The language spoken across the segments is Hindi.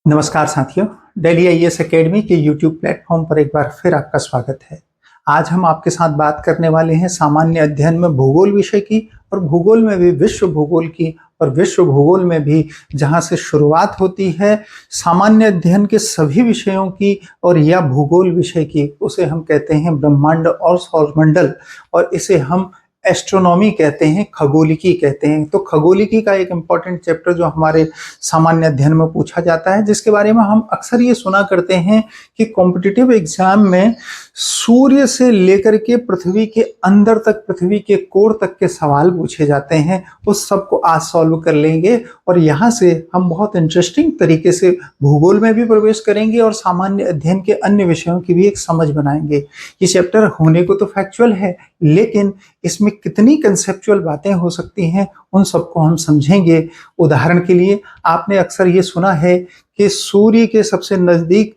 नमस्कार साथियों, दिल्ली आईएएस एकेडमी के यूट्यूब प्लेटफॉर्म पर एक बार फिर आपका स्वागत है। आज हम आपके साथ बात करने वाले हैं सामान्य अध्ययन में भूगोल विषय की और भूगोल में भी विश्व भूगोल की। और विश्व भूगोल में भी जहां से शुरुआत होती है सामान्य अध्ययन के सभी विषयों की और या भूगोल विषय की, उसे हम कहते हैं ब्रह्मांड और सौरमंडल, और इसे हम एस्ट्रोनॉमी कहते हैं, खगोलिकी कहते हैं। तो खगोलिकी का एक इम्पॉर्टेंट चैप्टर जो हमारे सामान्य अध्ययन में पूछा जाता है, जिसके बारे में हम अक्सर ये सुना करते हैं कि कॉम्पिटिटिव एग्जाम में सूर्य से लेकर के पृथ्वी के अंदर तक, पृथ्वी के कोर तक के सवाल पूछे जाते हैं। उस सब को आज सॉल्व कर लेंगे और यहाँ से हम बहुत इंटरेस्टिंग तरीके से भूगोल में भी प्रवेश करेंगे और सामान्य अध्ययन के अन्य विषयों की भी एक समझ बनाएंगे। ये चैप्टर होने को तो फैक्चुअल है, लेकिन इसमें कितनी कंसेप्चुअल बातें हो सकती हैं उन सबको हम समझेंगे। उदाहरण के लिए आपने अक्सर ये सुना है कि सूर्य के सबसे नजदीक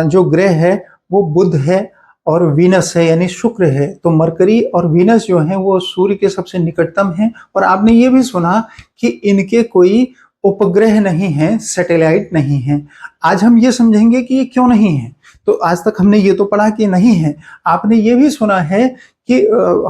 जो ग्रह है वो बुध है और वीनस है, यानी शुक्र है। तो मरकरी और वीनस जो हैं वो सूर्य के सबसे निकटतम हैं। और आपने ये भी सुना कि इनके कोई उपग्रह नहीं है, सैटेलाइट नहीं है। आज हम ये समझेंगे कि ये क्यों नहीं है। तो आज तक हमने ये तो पढ़ा कि नहीं है। आपने ये भी सुना है कि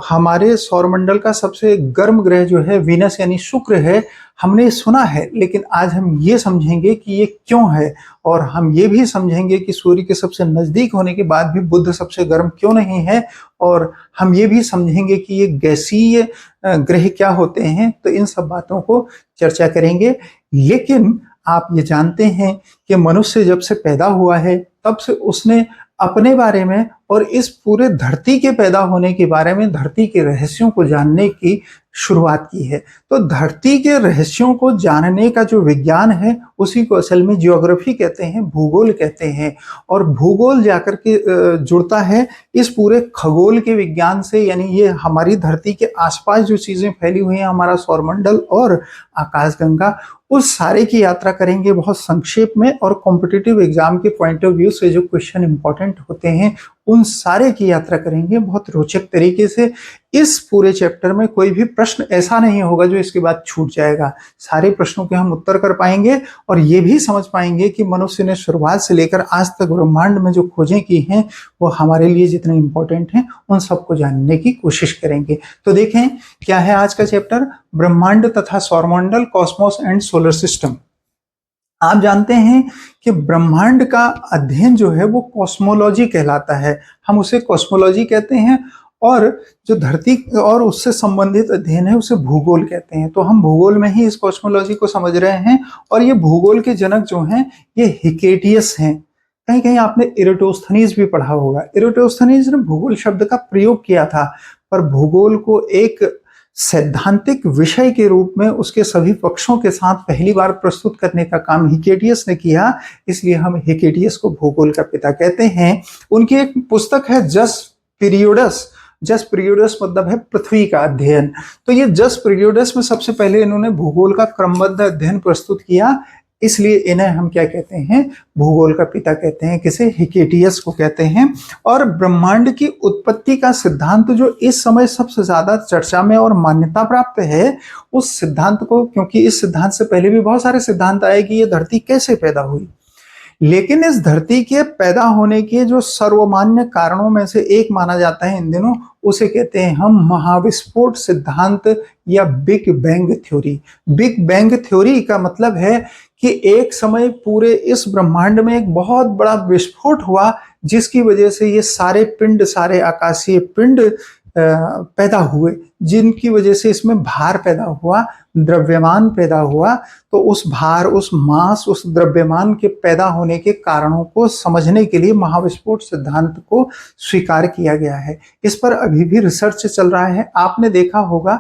हमारे सौरमंडल का सबसे गर्म ग्रह जो है वीनस यानी शुक्र है, हमने सुना है। लेकिन आज हम ये समझेंगे कि ये क्यों है, और हम ये भी समझेंगे कि सूर्य के सबसे नजदीक होने के बाद भी बुध सबसे गर्म क्यों नहीं है, और हम ये भी समझेंगे कि ये गैसीय ग्रह क्या होते हैं। तो इन सब बातों को चर्चा करेंगे। लेकिन आप ये जानते हैं कि मनुष्य जब से पैदा हुआ है तब से उसने अपने बारे में और इस पूरे धरती के पैदा होने के बारे में, धरती के रहस्यों को जानने की शुरुआत की है। तो धरती के रहस्यों को जानने का जो विज्ञान है उसी को असल में जियोग्राफी कहते हैं, भूगोल कहते हैं। और भूगोल जाकर के जुड़ता है इस पूरे खगोल के विज्ञान से, यानी ये हमारी धरती के आसपास जो चीजें फैली हुई हैं, हमारा सौरमंडल और आकाशगंगा, उस सारे की यात्रा करेंगे बहुत संक्षेप में। और कॉम्पिटिटिव एग्जाम के पॉइंट ऑफ व्यू से जो क्वेश्चन इंपॉर्टेंट होते हैं उन सारे की यात्रा करेंगे बहुत रोचक तरीके से। इस पूरे चैप्टर में कोई भी प्रश्न ऐसा नहीं होगा जो इसके बाद छूट जाएगा। सारे प्रश्नों के हम उत्तर कर पाएंगे और ये भी समझ पाएंगे कि मनुष्य ने शुरुआत से लेकर आज तक ब्रह्मांड में जो खोजें की हैं वो हमारे लिए जितने इंपॉर्टेंट हैं उन सबको जानने की कोशिश करेंगे। तो देखें क्या है आज का चैप्टर, ब्रह्मांड तथा सौरमंडल, कॉस्मोस एंड सोलर सिस्टम। आप जानते हैं कि ब्रह्मांड का अध्ययन जो है वो कॉस्मोलॉजी कहलाता है, हम उसे कॉस्मोलॉजी कहते हैं। और जो धरती और उससे संबंधित अध्ययन है उसे भूगोल कहते हैं। तो हम भूगोल में ही इस कॉस्मोलॉजी को समझ रहे हैं। और ये भूगोल के जनक जो हैं ये हिकेटियस हैं। कहीं कहीं आपने इरेटोस्थनीज भी पढ़ा होगा। इरेटोस्थनीज ने भूगोल शब्द का प्रयोग किया था, पर भूगोल को एक सैद्धांतिक विषय के रूप में उसके सभी पक्षों के साथ पहली बार प्रस्तुत करने का काम हिकेटियस ने किया, इसलिए हम हिकेटियस को भूगोल का पिता कहते हैं। उनकी एक पुस्तक है जस पीरियोडस। जस पीरियोडस मतलब है पृथ्वी का अध्ययन। तो ये जस पीरियोडस में सबसे पहले इन्होंने भूगोल का क्रमबद्ध अध्ययन प्रस्तुत किया, इसलिए इन्हें हम क्या कहते हैं, भूगोल का पिता कहते हैं। किसे? हिकेटियस को कहते हैं। और ब्रह्मांड की उत्पत्ति का सिद्धांत जो इस समय सबसे ज्यादा चर्चा में और मान्यता प्राप्त है, उस सिद्धांत को, क्योंकि इस सिद्धांत से पहले भी बहुत सारे सिद्धांत आए कि ये धरती कैसे पैदा हुई, लेकिन इस धरती के पैदा होने के जो सर्वमान्य कारणों में से एक माना जाता है इन दिनों, उसे कहते हैं हम महाविस्फोट सिद्धांत या big bang theory. Big bang theory का मतलब है कि एक समय पूरे इस ब्रह्मांड में एक बहुत बड़ा विस्फोट हुआ, जिसकी वजह से ये सारे पिंड, सारे आकाशीय पिंड पैदा हुए, जिनकी वजह से इसमें भार पैदा हुआ, द्रव्यमान पैदा हुआ। तो उस भार, उस मास, उस द्रव्यमान के पैदा होने के कारणों को समझने के लिए महाविस्फोट सिद्धांत को स्वीकार किया गया है। इस पर अभी भी रिसर्च चल रहा है। आपने देखा होगा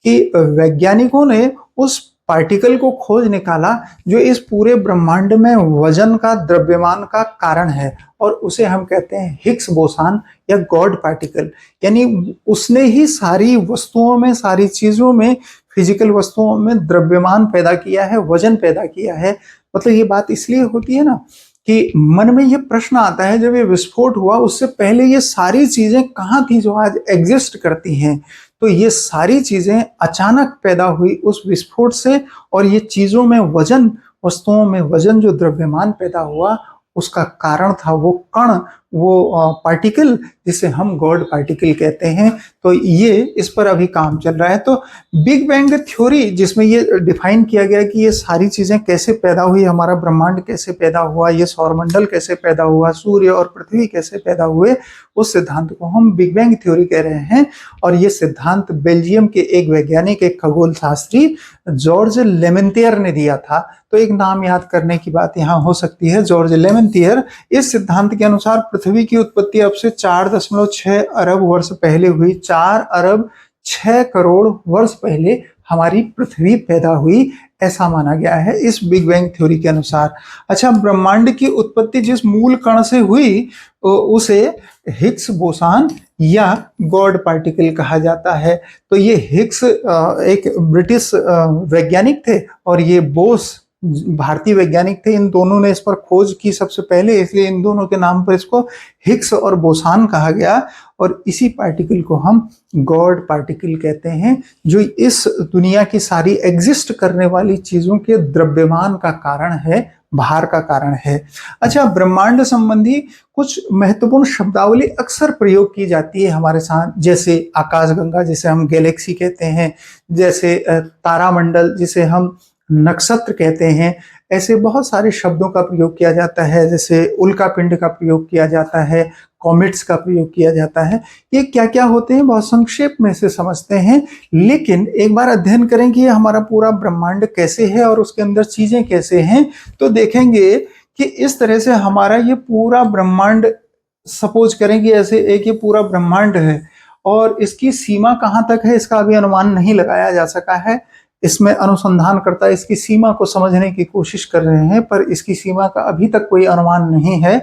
कि वैज्ञानिकों ने उस पार्टिकल को खोज निकाला जो इस पूरे ब्रह्मांड में वजन का, द्रव्यमान का कारण है, और उसे हम कहते हैं हिग्स बोसान या गॉड पार्टिकल। यानी उसने ही सारी वस्तुओं में, सारी चीजों में, फिजिकल वस्तुओं में द्रव्यमान पैदा किया है, वजन पैदा किया है। मतलब ये बात इसलिए होती है ना कि मन में ये प्रश्न आता है, जब ये विस्फोट हुआ उससे पहले ये सारी चीजें कहाँ थी जो आज एग्जिस्ट करती हैं। तो ये सारी चीजें अचानक पैदा हुई उस विस्फोट से, और ये चीजों में वजन वस्तुओं में वजन, जो द्रव्यमान पैदा हुआ, उसका कारण था वो कण, वो पार्टिकल, जिसे हम गॉड पार्टिकल कहते हैं। तो ये इस पर अभी काम चल रहा है। तो बिग बैंग थ्योरी, जिसमें ये डिफाइन किया गया कि ये सारी चीजें कैसे पैदा हुई, हमारा ब्रह्मांड कैसे पैदा हुआ, ये सौरमंडल कैसे पैदा हुआ, सूर्य और पृथ्वी कैसे पैदा हुए, उस सिद्धांत को हम बिग बैंग थ्योरी कह रहे हैं। और ये सिद्धांत बेल्जियम के एक वैज्ञानिक, एक खगोल शास्त्री जॉर्ज लेमेंटियर ने दिया था। तो एक नाम याद करने की बात यहाँ हो सकती है, जॉर्ज लेमेंटियर। इस सिद्धांत के अनुसार पृथ्वी की उत्पत्ति अब से 4.6 अरब वर्ष पहले हुई। 4 अरब 6 करोड़ वर्ष पहले हमारी पृथ्वी पैदा हुई, ऐसा माना गया है इस बिग बैंग थ्योरी के अनुसार। अच्छा, ब्रह्मांड की उत्पत्ति जिस मूल कण से हुई उसे हिग्स बोसान या गॉड पार्टिकल कहा जाता है। तो ये हिग्स एक ब्रिटिश वैज्ञानिक थे और ये बोस भारतीय वैज्ञानिक थे। इन दोनों ने इस पर खोज की सबसे पहले, इसलिए इन दोनों के नाम पर इसको हिग्स और बोसान कहा गया। और इसी पार्टिकल को हम गॉड पार्टिकल कहते हैं, जो इस दुनिया की सारी एग्जिस्ट करने वाली चीजों के द्रव्यमान का कारण है, भार का कारण है। अच्छा, ब्रह्मांड संबंधी कुछ महत्वपूर्ण शब्दावली अक्सर प्रयोग की जाती है हमारे साथ, जैसे आकाशगंगा, जिसे हम गैलेक्सी कहते हैं, जैसे तारामंडल, जिसे हम नक्षत्र कहते हैं। ऐसे बहुत सारे शब्दों का प्रयोग किया जाता है, जैसे उल्का पिंड का प्रयोग किया जाता है, कॉमेट्स का प्रयोग किया जाता है। ये क्या क्या होते हैं बहुत संक्षेप में से समझते हैं, लेकिन एक बार अध्ययन करें कि हमारा पूरा ब्रह्मांड कैसे है और उसके अंदर चीजें कैसे हैं, तो देखेंगे कि इस तरह से हमारा ये पूरा ब्रह्मांड, सपोज करें कि ऐसे एक ये पूरा ब्रह्मांड है और इसकी सीमा कहाँ तक है इसका अभी अनुमान नहीं लगाया जा सका है। इसमें अनुसंधानकर्ता इसकी सीमा को समझने की कोशिश कर रहे हैं, पर इसकी सीमा का अभी तक कोई अनुमान नहीं है।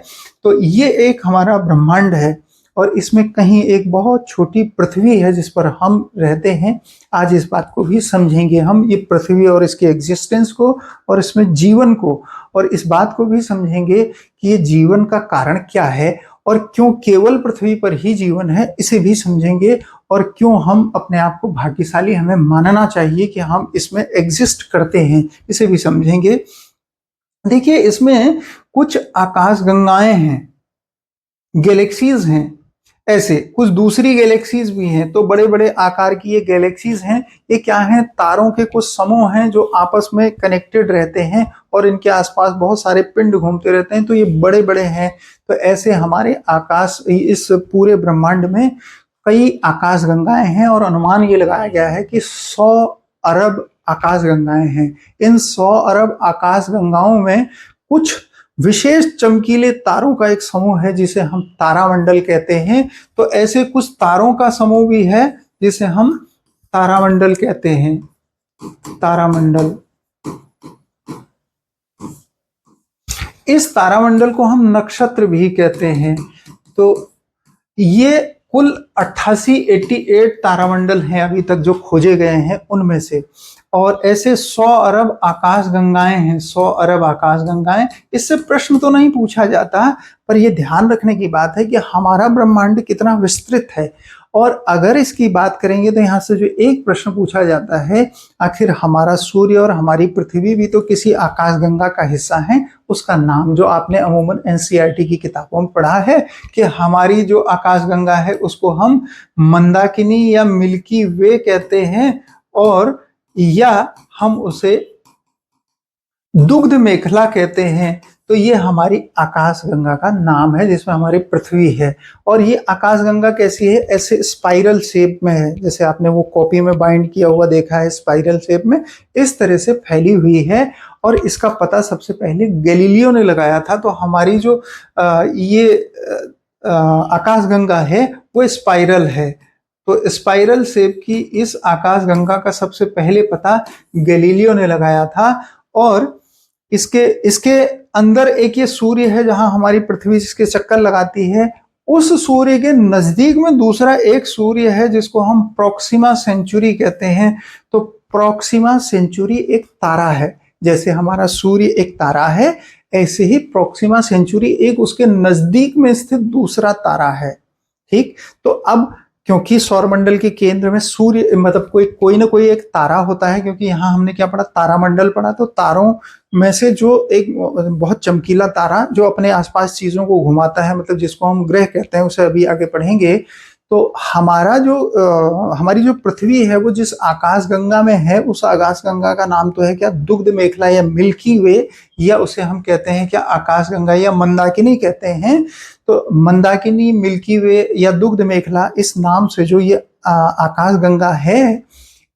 तो ये एक हमारा ब्रह्मांड है और इसमें कहीं एक बहुत छोटी पृथ्वी है जिस पर हम रहते हैं। आज इस बात को भी समझेंगे हम, ये पृथ्वी और इसके एग्जिस्टेंस को और इसमें जीवन को, और इस बात को भी समझेंगे कि ये जीवन का कारण क्या है और क्यों केवल पृथ्वी पर ही जीवन है, इसे भी समझेंगे। और क्यों हम अपने आप को भाग्यशाली हमें मानना चाहिए कि हम इसमें एग्जिस्ट करते हैं, इसे भी समझेंगे। देखिए, इसमें कुछ आकाश गंगाएं हैं, गैलेक्सीज हैं, ऐसे कुछ दूसरी गैलेक्सीज भी हैं। तो बड़े बड़े आकार की ये गैलेक्सीज हैं। ये क्या हैं? तारों के कुछ समूह हैं जो आपस में कनेक्टेड रहते हैं और इनके आसपास बहुत सारे पिंड घूमते रहते हैं, तो ये बड़े बड़े हैं। तो ऐसे हमारे आकाश, इस पूरे ब्रह्मांड में कई आकाश गंगाएं हैं और अनुमान ये लगाया गया है कि 100 अरब आकाश गंगाएं हैं। इन 100 अरब आकाश गंगाओं में कुछ विशेष चमकीले तारों का एक समूह है जिसे हम तारामंडल कहते हैं। तो ऐसे कुछ तारों का समूह भी है जिसे हम तारामंडल कहते हैं, तारामंडल। इस तारामंडल को हम नक्षत्र भी कहते हैं। तो ये कुल 88 तारामंडल हैं अभी तक जो खोजे गए हैं उनमें से, और ऐसे 100 अरब आकाश गंगाएं हैं, 100 अरब आकाश गंगाएं। इससे प्रश्न तो नहीं पूछा जाता, पर यह ध्यान रखने की बात है कि हमारा ब्रह्मांड कितना विस्तृत है। और अगर इसकी बात करेंगे तो यहाँ से जो एक प्रश्न पूछा जाता है, आखिर हमारा सूर्य और हमारी पृथ्वी भी तो किसी आकाशगंगा का हिस्सा है, उसका नाम जो आपने अमूमन एनसीईआरटी की किताबों में पढ़ा है कि हमारी जो आकाशगंगा है उसको हम मंदाकिनी या मिल्की वे कहते हैं, और या हम उसे दुग्ध मेखला कहते हैं। तो ये हमारी आकाशगंगा का नाम है जिसमें हमारी पृथ्वी है। और ये आकाशगंगा कैसी है? ऐसे स्पाइरल शेप में है, जैसे आपने वो कॉपी में बाइंड किया हुआ देखा है, स्पाइरल शेप में इस तरह से फैली हुई है। और इसका पता सबसे पहले गैलीलियो ने लगाया था। तो हमारी जो ये आकाशगंगा है वो स्पाइरल है। तो स्पाइरल शेप की इस आकाशगंगा का सबसे पहले पता गैलीलियो ने लगाया था। और इसके अंदर एक ये सूर्य है जहां हमारी पृथ्वी जिसके चक्कर लगाती है, उस सूर्य के नजदीक में दूसरा एक सूर्य है जिसको हम प्रोक्सिमा सेंचुरी कहते हैं। तो प्रोक्सिमा सेंचुरी एक तारा है, जैसे हमारा सूर्य एक तारा है, ऐसे ही प्रोक्सिमा सेंचुरी एक उसके नजदीक में स्थित दूसरा तारा है। ठीक, तो अब क्योंकि सौरमंडल के केंद्र में सूर्य मतलब कोई ना कोई एक तारा होता है, क्योंकि यहाँ हमने क्या पढ़ा, तारामंडल पढ़ा, तो तारों में से जो एक बहुत चमकीला तारा जो अपने आसपास चीजों को घुमाता है, मतलब जिसको हम ग्रह कहते हैं, उसे अभी आगे पढ़ेंगे। तो हमारी जो पृथ्वी है वो जिस आकाशगंगा में है, उस आकाशगंगा का नाम तो है क्या, दुग्ध मेखला या मिल्की वे, या उसे हम कहते हैं क्या, आकाशगंगा या मंदाकिनी कहते हैं। तो मंदाकिनी, मिल्की वे या दुग्ध मेखला, इस नाम से जो ये आकाशगंगा है,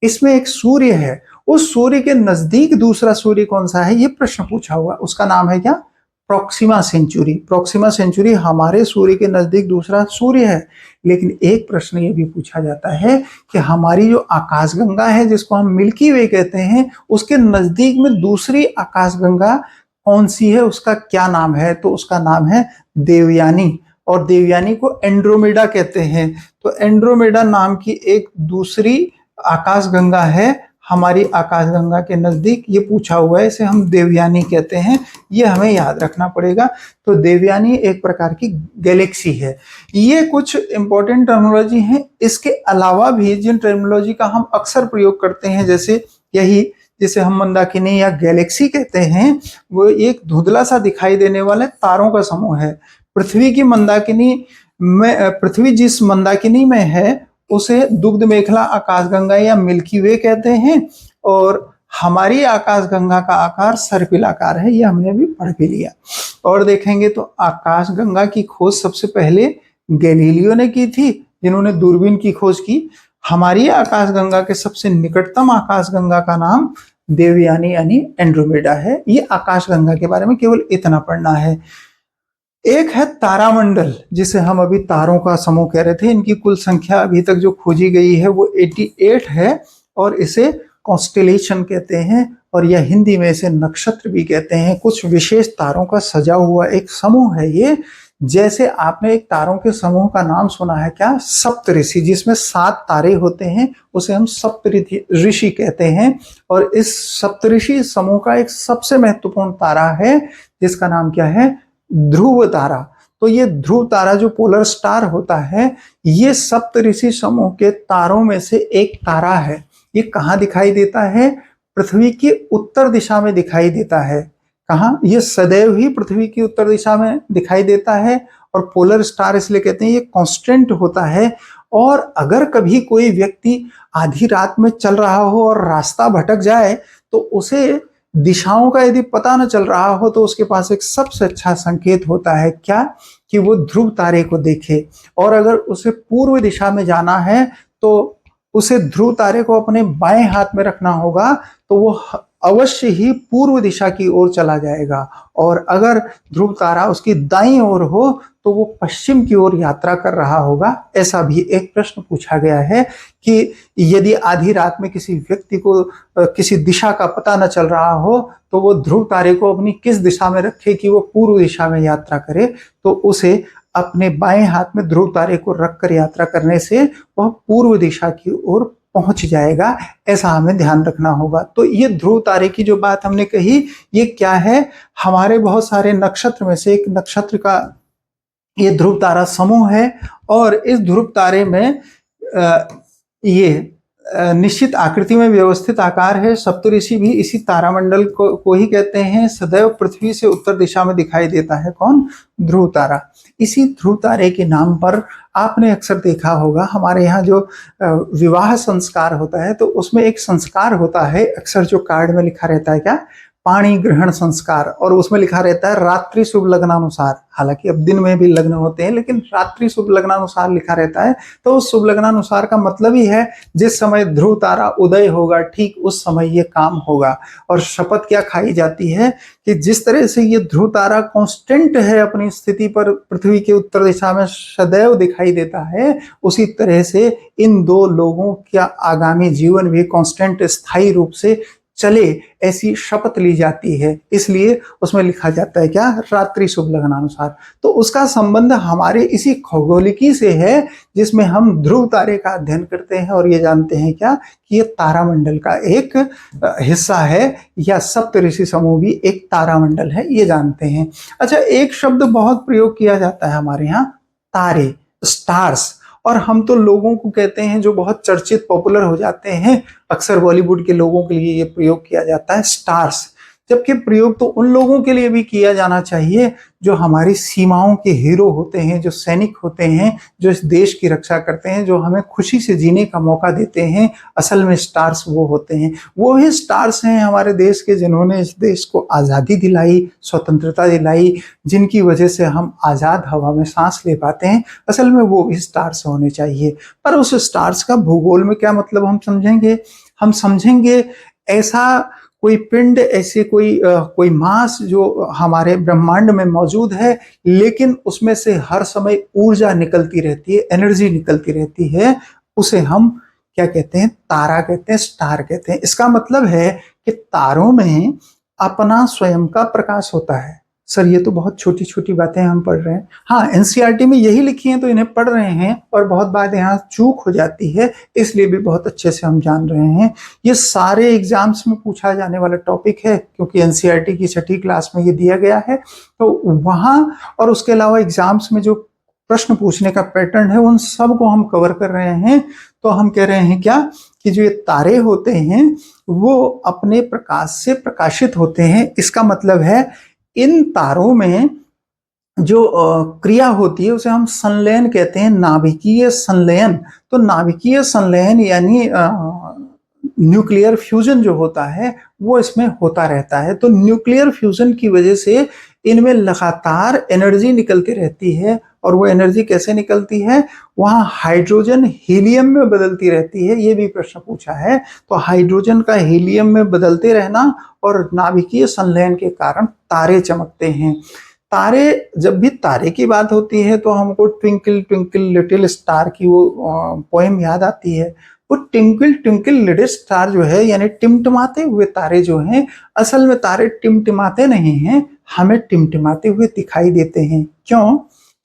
इसमें एक सूर्य है। उस सूर्य के नजदीक दूसरा सूर्य कौन सा है, ये प्रश्न पूछा हुआ। उसका नाम है क्या, प्रोक्सिमा सेंचुरी। प्रोक्सिमा सेंचुरी हमारे सूर्य के नजदीक दूसरा सूर्य है। लेकिन एक प्रश्न ये भी पूछा जाता है कि हमारी जो आकाशगंगा है, जिसको हम मिल्की वे कहते हैं, उसके नजदीक में दूसरी आकाशगंगा कौन सी है, उसका क्या नाम है। तो उसका नाम है देवयानी, और देवयानी को एंड्रोमेडा कहते हैं। तो एंड्रोमेडा नाम की एक दूसरी आकाशगंगा है हमारी आकाशगंगा के नजदीक, ये पूछा हुआ है, इसे हम देवयानी कहते हैं, ये हमें याद रखना पड़ेगा। तो देवयानी एक प्रकार की गैलेक्सी है। ये कुछ इंपॉर्टेंट टर्मिनोलॉजी है। इसके अलावा भी जिन टर्मिनोलॉजी का हम अक्सर प्रयोग करते हैं, जैसे हम मंदाकिनी या गैलेक्सी कहते हैं, वो एक धुंधला सा दिखाई देने वाले तारों का समूह है। पृथ्वी जिस मंदाकिनी में है उसे दुग्ध मेखला आकाशगंगा या मिल्की वे कहते हैं, और हमारी आकाशगंगा का आकार सर्पिलाकार है, ये हमने अभी पढ़ भी लिया। और देखेंगे तो आकाशगंगा की खोज सबसे पहले गैलीलियो ने की थी, जिन्होंने दूरबीन की खोज की। हमारी आकाशगंगा के सबसे निकटतम आकाशगंगा का नाम देवयानी यानी एंड्रोमेडा है। ये आकाशगंगा के बारे में केवल इतना पढ़ना है। एक है तारामंडल, जिसे हम अभी तारों का समूह कह रहे थे। इनकी कुल संख्या अभी तक जो खोजी गई है वो 88 है, और इसे कॉन्स्टेलेशन कहते हैं, और यह हिंदी में इसे नक्षत्र भी कहते हैं। कुछ विशेष तारों का सजा हुआ एक समूह है ये। जैसे आपने एक तारों के समूह का नाम सुना है क्या, सप्तऋषि, जिसमें 7 तारे होते हैं, उसे हम सप्तऋषि कहते हैं। और इस सप्तऋषि समूह का एक सबसे महत्वपूर्ण तारा है, जिसका नाम क्या है, ध्रुव तारा। तो ये ध्रुव तारा जो पोलर स्टार होता है, ये सप्तऋषि समूह के तारों में से एक तारा है। ये कहाँ दिखाई देता है, पृथ्वी की उत्तर दिशा में दिखाई देता है। कहाँ, ये सदैव ही पृथ्वी की उत्तर दिशा में दिखाई देता है। और पोलर स्टार इसलिए कहते हैं, ये कांस्टेंट होता है। और अगर कभी कोई व्यक्ति आधी रात में चल रहा हो और रास्ता भटक जाए, तो उसे दिशाओं का यदि पता न चल रहा हो, तो उसके पास एक सबसे अच्छा संकेत होता है क्या, कि वो ध्रुव तारे को देखे। और अगर उसे पूर्व दिशा में जाना है, तो उसे ध्रुव तारे को अपने बाएं हाथ में रखना होगा, तो वो अवश्य ही पूर्व दिशा की ओर चला जाएगा। और अगर ध्रुव तारा उसकी दाईं ओर हो, तो वो पश्चिम की ओर यात्रा कर रहा होगा। ऐसा भी एक प्रश्न पूछा गया है कि यदि आधी रात में किसी व्यक्ति को किसी दिशा का पता न चल रहा हो, तो वो ध्रुव तारे को अपनी किस दिशा में रखे कि वो पूर्व दिशा में यात्रा करे। तो उसे अपने बाएं हाथ में ध्रुव तारे को रखकर यात्रा करने से वह पूर्व दिशा की ओर पहुंच जाएगा। ऐसा हमें ध्यान रखना होगा। तो ये ध्रुव तारे की जो बात हमने कही, ये क्या है, हमारे बहुत सारे नक्षत्र में से एक नक्षत्र का ये ध्रुव तारा समूह है। और इस ध्रुव तारे में ये निश्चित आकृति में व्यवस्थित आकार है। सप्तऋषि भी इसी तारामंडल को ही कहते हैं। सदैव पृथ्वी से उत्तर दिशा में दिखाई देता है कौन, ध्रुव तारा। इसी ध्रुव तारे के नाम पर आपने अक्सर देखा होगा, हमारे यहाँ जो विवाह संस्कार होता है, तो उसमें एक संस्कार होता है, अक्सर जो कार्ड में लिखा रहता है क्या, पाणी ग्रहण संस्कार। और उसमें लिखा रहता है रात्रि शुभ लग्नानुसार। हालांकि अब दिन में भी लग्न होते हैं, लेकिन रात्रि शुभ लग्नानुसार लिखा रहता है। तो उस शुभ लग्नानुसार का मतलब ही है जिस समय ध्रुव तारा उदय होगा, ठीक उस समय ये काम होगा। और शपथ क्या खाई जाती है कि जिस तरह से ये ध्रुव तारा कांस्टेंट है अपनी स्थिति पर, पृथ्वी के उत्तर दिशा में सदैव दिखाई देता है, उसी तरह से इन दो लोगों का आगामी जीवन भी कांस्टेंट स्थायी रूप से चले, ऐसी शपथ ली जाती है। इसलिए उसमें लिखा जाता है क्या, रात्रि शुभ लग्नानुसार। तो उसका संबंध हमारे इसी खगोलिकी से है, जिसमें हम ध्रुव तारे का अध्ययन करते हैं और ये जानते हैं क्या, कि ये तारामंडल का एक हिस्सा है, या सप्तऋषि समूह भी एक तारामंडल है, ये जानते हैं। अच्छा, एक शब्द बहुत प्रयोग किया जाता है हमारे यहाँ, तारे, स्टार्स। और हम तो लोगों को कहते हैं जो बहुत चर्चित पॉपुलर हो जाते हैं, अक्सर बॉलीवुड के लोगों के लिए ये प्रयोग किया जाता है स्टार्स, जबकि प्रयोग तो उन लोगों के लिए भी किया जाना चाहिए जो हमारी सीमाओं के हीरो होते हैं, जो सैनिक होते हैं, जो इस देश की रक्षा करते हैं, जो हमें खुशी से जीने का मौका देते हैं। असल में स्टार्स वो होते हैं, वो ही स्टार्स हैं हमारे देश के जिन्होंने इस देश को आज़ादी दिलाई, स्वतंत्रता दिलाई, जिनकी वजह से हम आज़ाद हवा में सांस ले पाते हैं। असल में वो भी स्टार्स होने चाहिए। पर उस स्टार्स का भूगोल में क्या मतलब हम समझेंगे ऐसा कोई पिंड, ऐसे कोई मास जो हमारे ब्रह्मांड में मौजूद है, लेकिन उसमें से हर समय ऊर्जा निकलती रहती है, एनर्जी निकलती रहती है, उसे हम क्या कहते हैं? तारा कहते हैं, स्टार कहते हैं। इसका मतलब है कि तारों में अपना स्वयं का प्रकाश होता है। सर ये तो बहुत छोटी छोटी बातें हम पढ़ रहे हैं। हाँ, एनसीईआरटी में यही लिखी है तो इन्हें पढ़ रहे हैं, और बहुत बार यहाँ चूक हो जाती है, इसलिए भी बहुत अच्छे से हम जान रहे हैं। ये सारे एग्जाम्स में पूछा जाने वाला टॉपिक है, क्योंकि एनसीईआरटी की छठी क्लास में ये दिया गया है। तो वहाँ और उसके अलावा एग्जाम्स में जो प्रश्न पूछने का पैटर्न है, उन सब को हम कवर कर रहे हैं। तो हम कह रहे हैं क्या कि जो ये तारे होते हैं वो अपने प्रकाश से प्रकाशित होते हैं। इसका मतलब है इन तारों में जो क्रिया होती है उसे हम संलयन कहते हैं, नाभिकीय संलयन। तो नाभिकीय संलयन यानी न्यूक्लियर फ्यूजन जो होता है वो इसमें होता रहता है। तो न्यूक्लियर फ्यूजन की वजह से इनमें लगातार एनर्जी निकलती रहती है, और वो एनर्जी कैसे निकलती है? वहाँ हाइड्रोजन हीलियम में बदलती रहती है। ये भी प्रश्न पूछा है। तो हाइड्रोजन का हीलियम में बदलते रहना और नाभिकीय संलयन के कारण तारे चमकते हैं। तारे, जब भी तारे की बात होती है तो हमको ट्विंकल ट्विंकल लिटिल स्टार की वो पोएम याद आती है। वो ट्विंकल ट्विंकल लिटिल स्टार जो है, यानी टिमटिमाते हुए तारे जो हैं, असल में तारे टिमटिमाते नहीं हैं, हमें टिमटिमाते हुए दिखाई देते हैं। क्यों?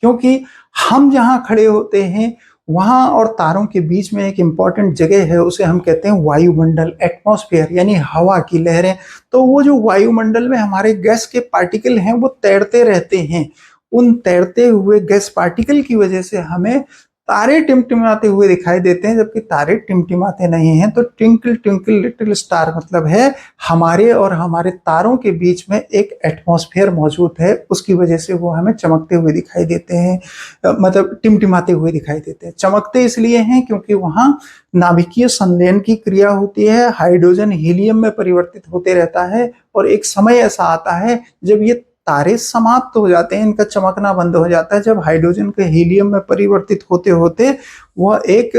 क्योंकि हम जहाँ खड़े होते हैं वहाँ और तारों के बीच में एक इंपॉर्टेंट जगह है, उसे हम कहते हैं वायुमंडल, एटमॉस्फेयर, यानी हवा की लहरें। तो वो जो वायुमंडल में हमारे गैस के पार्टिकल हैं वो तैरते रहते हैं। उन तैरते हुए गैस पार्टिकल की वजह से हमें तारे टिमटिमाते हुए दिखाई देते हैं, जबकि तारे टिमटिमाते नहीं हैं। तो ट्विंकल ट्विंकल लिटिल स्टार मतलब है हमारे और हमारे तारों के बीच में एक एटमॉस्फेयर मौजूद है, उसकी वजह से वो हमें चमकते हुए दिखाई देते हैं, मतलब टिमटिमाते हुए दिखाई देते हैं। चमकते इसलिए हैं क्योंकि वहाँ नाभिकीय संलयन की क्रिया होती है, हाइड्रोजन हीलियम में परिवर्तित होते रहता है, और एक समय ऐसा आता है जब ये तारे समाप्त हो जाते हैं, इनका चमकना बंद हो जाता है। जब हाइड्रोजन के हीलियम में परिवर्तित होते होते वह एक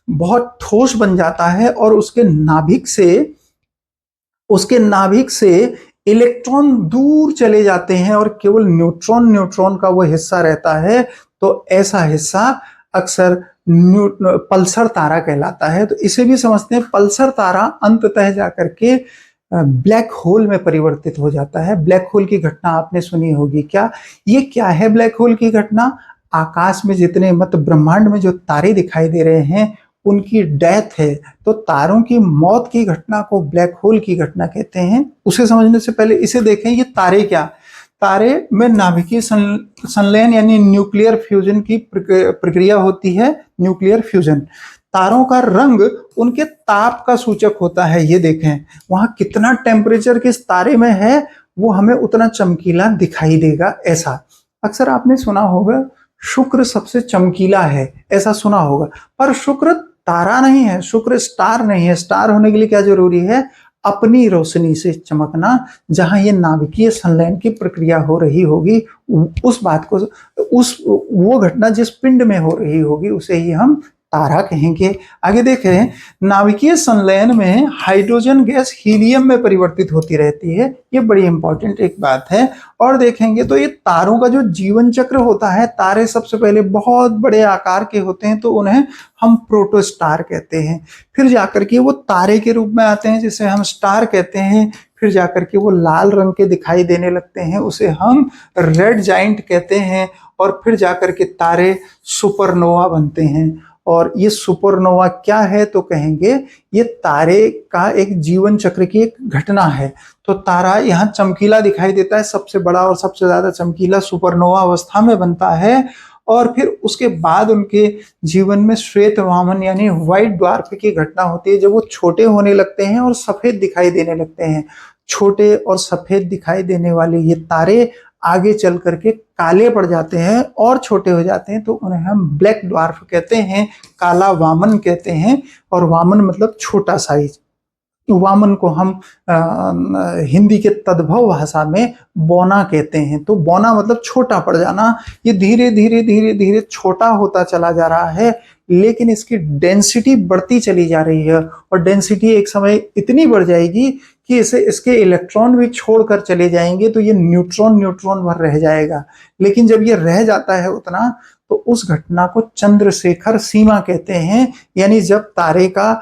बहुत ठोस बन जाता है, और उसके नाभिक से इलेक्ट्रॉन दूर चले जाते हैं, और केवल न्यूट्रॉन का वो हिस्सा रहता है। तो ऐसा हिस्सा अक्सर पल्सर तारा कहलाता है। तो इसे भी समझते हैं, पल्सर तारा अंततः जाकर के ब्लैक होल में परिवर्तित हो जाता है। ब्लैक होल की घटना आपने सुनी होगी। ये क्या है ब्लैक होल की घटना? आकाश में जितने, मतलब ब्रह्मांड में जो तारे दिखाई दे रहे हैं उनकी डेथ है। तो तारों की मौत की घटना को ब्लैक होल की घटना कहते हैं। उसे समझने से पहले इसे देखें, ये तारे क्या? तारे में नाभिकीय संलयन यानी न्यूक्लियर फ्यूजन की प्रक्रिया होती है। न्यूक्लियर फ्यूजन, तारों का रंग उनके ताप का सूचक होता है। ये देखें, वहां कितना टेम्परेचर किस तारे में है वो हमें उतना चमकीला दिखाई देगा। ऐसा अक्सर आपने सुना होगा, शुक्र सबसे चमकीला है, ऐसा सुना होगा। पर शुक्र तारा नहीं है, शुक्र स्टार नहीं है। स्टार होने के लिए क्या जरूरी है? अपनी रोशनी से चमकना। जहां ये नाभिकीय संलयन की प्रक्रिया हो रही होगी, उस बात को, वो घटना जिस पिंड में हो रही होगी उसे ही हम तारा कहेंगे। आगे देखें, नाभिकीय संलयन में हाइड्रोजन गैस हीलियम में परिवर्तित होती रहती है। ये बड़ी इंपॉर्टेंट एक बात है। और देखेंगे तो ये तारों का जो जीवन चक्र होता है, तारे सबसे पहले बहुत बड़े आकार के होते हैं तो उन्हें हम प्रोटोस्टार कहते हैं। फिर जाकर के वो तारे के रूप में आते हैं जिसे हम स्टार कहते हैं। फिर जाकर के वो लाल रंग के दिखाई देने लगते हैं, उसे हम रेड जाइंट कहते हैं। और फिर जाकर के तारे सुपरनोवा बनते हैं। और ये सुपरनोवा क्या है? तो कहेंगे ये तारे का एक जीवन चक्र की एक घटना है। तो तारा यहाँ चमकीला दिखाई देता है, सबसे बड़ा और सबसे ज्यादा चमकीला सुपरनोवा अवस्था में बनता है। और फिर उसके बाद उनके जीवन में श्वेत वामन यानी व्हाइट ड्वार्फ की घटना होती है, जब वो छोटे होने लगते हैं और सफेद दिखाई देने लगते हैं। छोटे और सफेद दिखाई देने वाले ये तारे आगे चल करके काले पड़ जाते हैं और छोटे हो जाते हैं, तो उन्हें हम ब्लैक ड्वार्फ कहते हैं, काला वामन कहते हैं। और वामन मतलब छोटा साइज। वामन को हम हिंदी के तद्भव भाषा में बौना कहते हैं। तो बौना मतलब छोटा पड़ जाना। ये धीरे धीरे धीरे धीरे छोटा होता चला जा रहा है, लेकिन इसकी डेंसिटी बढ़ती चली जा रही है, और डेंसिटी एक समय इतनी बढ़ जाएगी कि इसके इलेक्ट्रॉन भी छोड़कर चले जाएंगे, तो ये न्यूट्रॉन न्यूट्रॉन भर रह जाएगा। लेकिन जब ये रह जाता है उतना, तो उस घटना को चंद्रशेखर सीमा कहते हैं। यानी जब तारे का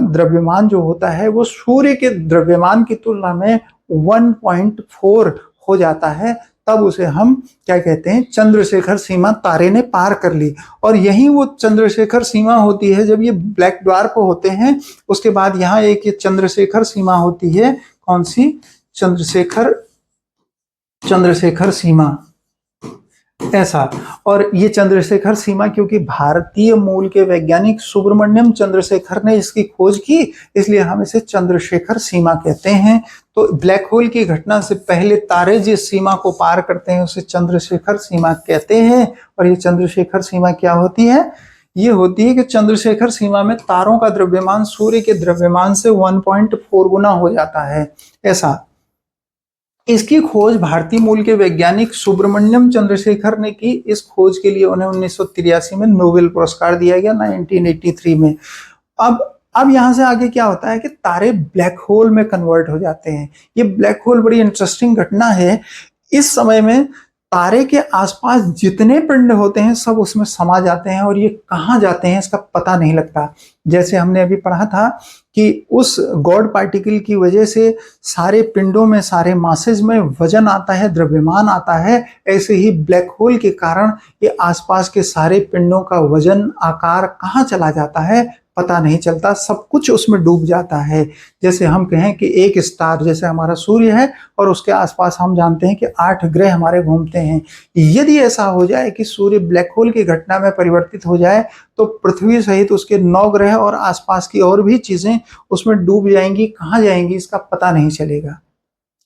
द्रव्यमान जो होता है वो सूर्य के द्रव्यमान की तुलना में 1.4 हो जाता है, तब उसे हम क्या कहते हैं, चंद्रशेखर सीमा तारे ने पार कर ली। और यही वो चंद्रशेखर सीमा होती है जब ये ब्लैक ड्वार्फ होते हैं। उसके बाद यहाँ एक ये चंद्रशेखर सीमा होती है। कौन सी? चंद्रशेखर सीमा, ऐसा। और ये चंद्रशेखर सीमा क्योंकि भारतीय मूल के वैज्ञानिक सुब्रमण्यम चंद्रशेखर ने इसकी खोज की, इसलिए हम इसे चंद्रशेखर सीमा कहते हैं। तो ब्लैक होल की घटना से पहले तारे जिस सीमा को पार करते हैं उसे चंद्रशेखर सीमा कहते हैं। और ये चंद्रशेखर सीमा क्या होती है? ये होती है कि चंद्रशेखर सीमा में तारों का द्रव्यमान सूर्य के द्रव्यमान से 1.4 गुना हो जाता है, ऐसा। इसकी खोज भारतीय मूल के वैज्ञानिक सुब्रमण्यम चंद्रशेखर ने की। इस खोज के लिए उन्हें 1983 में नोबेल पुरस्कार दिया गया, 1983 में। अब यहां से आगे क्या होता है कि तारे ब्लैक होल में कन्वर्ट हो जाते हैं। ये ब्लैक होल बड़ी इंटरेस्टिंग घटना है। इस समय में तारे के आसपास जितने पिंड होते हैं सब उसमें समा जाते हैं, और ये कहाँ जाते हैं इसका पता नहीं लगता। जैसे हमने अभी पढ़ा था कि उस गॉड पार्टिकल की वजह से सारे पिंडों में, सारे मासेज में वजन आता है, द्रव्यमान आता है। ऐसे ही ब्लैक होल के कारण ये आसपास के सारे पिंडों का वजन, आकार कहाँ चला जाता है पता नहीं चलता, सब कुछ उसमें डूब जाता है। जैसे हम कहें कि एक स्टार, जैसे हमारा सूर्य है और उसके आसपास हम जानते हैं कि 8 ग्रह हमारे घूमते हैं। यदि ऐसा हो जाए कि सूर्य ब्लैक होल की घटना में परिवर्तित हो जाए, तो पृथ्वी सहित उसके 9 ग्रह और आसपास की और भी चीजें उसमें डूब जाएंगी। कहाँ जाएंगी इसका पता नहीं चलेगा।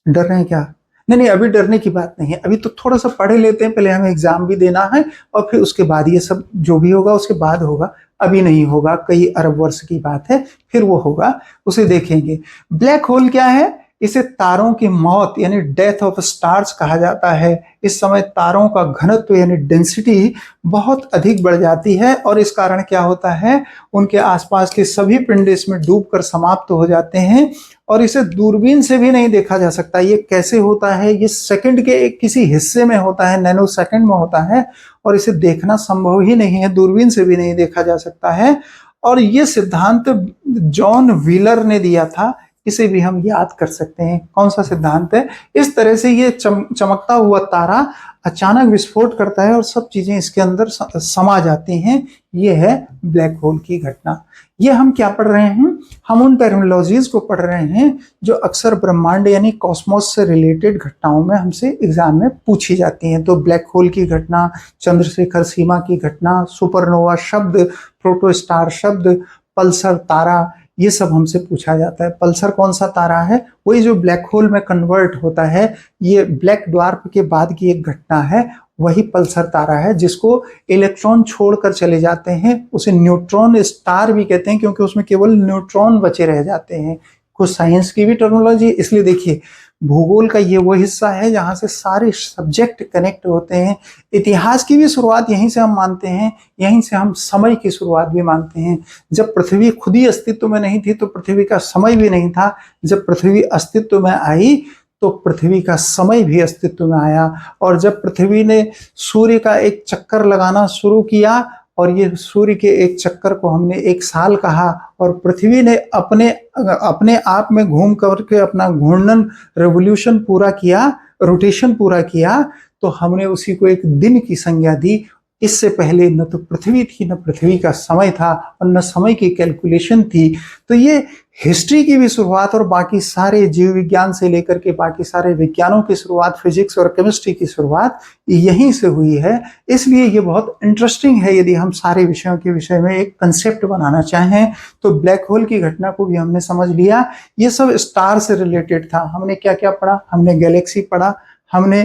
डर रहे हैं क्या? नहीं, अभी डरने की बात नहीं है। अभी तो थोड़ा सा पढ़ लेते हैं, पहले हमें एग्जाम भी देना है और फिर उसके बाद ये सब जो भी होगा उसके बाद होगा। अभी नहीं होगा, कई अरब वर्ष की बात है, फिर वो होगा, उसे देखेंगे। ब्लैक होल क्या है? इसे तारों की मौत यानी डेथ ऑफ स्टार्स कहा जाता है। इस समय तारों का घनत्व यानी डेंसिटी बहुत अधिक बढ़ जाती है, और इस कारण क्या होता है, उनके आसपास के सभी पिंड इसमें डूबकर समाप्त हो जाते हैं, और इसे दूरबीन से भी नहीं देखा जा सकता। ये कैसे होता है? ये सेकंड के एक किसी हिस्से में होता है, नैनो सेकंड में होता है, और इसे देखना संभव ही नहीं है, दूरबीन से भी नहीं देखा जा सकता है। और ये सिद्धांत जॉन व्हीलर ने दिया था, इसे भी हम याद कर सकते हैं। कौन सा सिद्धांत है? इस तरह से ये चमकता हुआ तारा अचानक विस्फोट करता है और सब चीजें इसके अंदर समा जाती हैं। ये है ब्लैक होल की घटना। ये हम क्या पढ़ रहे हैं? हम उन टर्मिनोलॉजीज को पढ़ रहे हैं जो अक्सर ब्रह्मांड यानी कॉस्मोस से रिलेटेड घटनाओं में हमसे एग्जाम में पूछी जाती हैं। तो ब्लैक होल की घटना, चंद्रशेखर सीमा की घटना, सुपरनोवा शब्द, प्रोटोस्टार शब्द, पल्सर तारा, ये सब हमसे पूछा जाता है। पल्सर कौन सा तारा है? वही जो ब्लैक होल में कन्वर्ट होता है। ये ब्लैक ड्वार्फ के बाद की एक घटना है, वही पल्सर तारा है जिसको इलेक्ट्रॉन छोड़कर चले जाते हैं। उसे न्यूट्रॉन स्टार भी कहते हैं क्योंकि उसमें केवल न्यूट्रॉन बचे रह जाते हैं। कुछ साइंस की भी टर्मिनोलॉजी, इसलिए देखिए भूगोल का ये वो हिस्सा है जहाँ से सारे सब्जेक्ट कनेक्ट होते हैं। इतिहास की भी शुरुआत यहीं से हम मानते हैं, यहीं से हम समय की शुरुआत भी मानते हैं। जब पृथ्वी खुद ही अस्तित्व में नहीं थी तो पृथ्वी का समय भी नहीं था। जब पृथ्वी अस्तित्व में आई तो पृथ्वी का समय भी अस्तित्व में आया। और जब पृथ्वी ने सूर्य का एक चक्कर लगाना शुरू किया, और ये सूर्य के एक चक्कर को हमने 1 साल कहा, और पृथ्वी ने अपने आप में घूम करके अपना घूर्णन रेवोल्यूशन पूरा किया, रोटेशन पूरा किया, तो हमने उसी को एक दिन की संज्ञा दी। इससे पहले न तो पृथ्वी थी, न पृथ्वी का समय था और न समय की कैलकुलेशन थी। तो ये हिस्ट्री की भी शुरुआत और बाकी सारे जीव विज्ञान से लेकर के बाकी सारे विज्ञानों की शुरुआत, फिजिक्स और केमिस्ट्री की शुरुआत यहीं से हुई है। इसलिए ये बहुत इंटरेस्टिंग है। यदि हम सारे विषयों के विषय में एक कंसेप्ट बनाना चाहें तो ब्लैक होल की घटना को भी हमने समझ लिया। ये सब स्टार से रिलेटेड था। हमने क्या क्या पढ़ा? हमने गैलेक्सी पढ़ा, हमने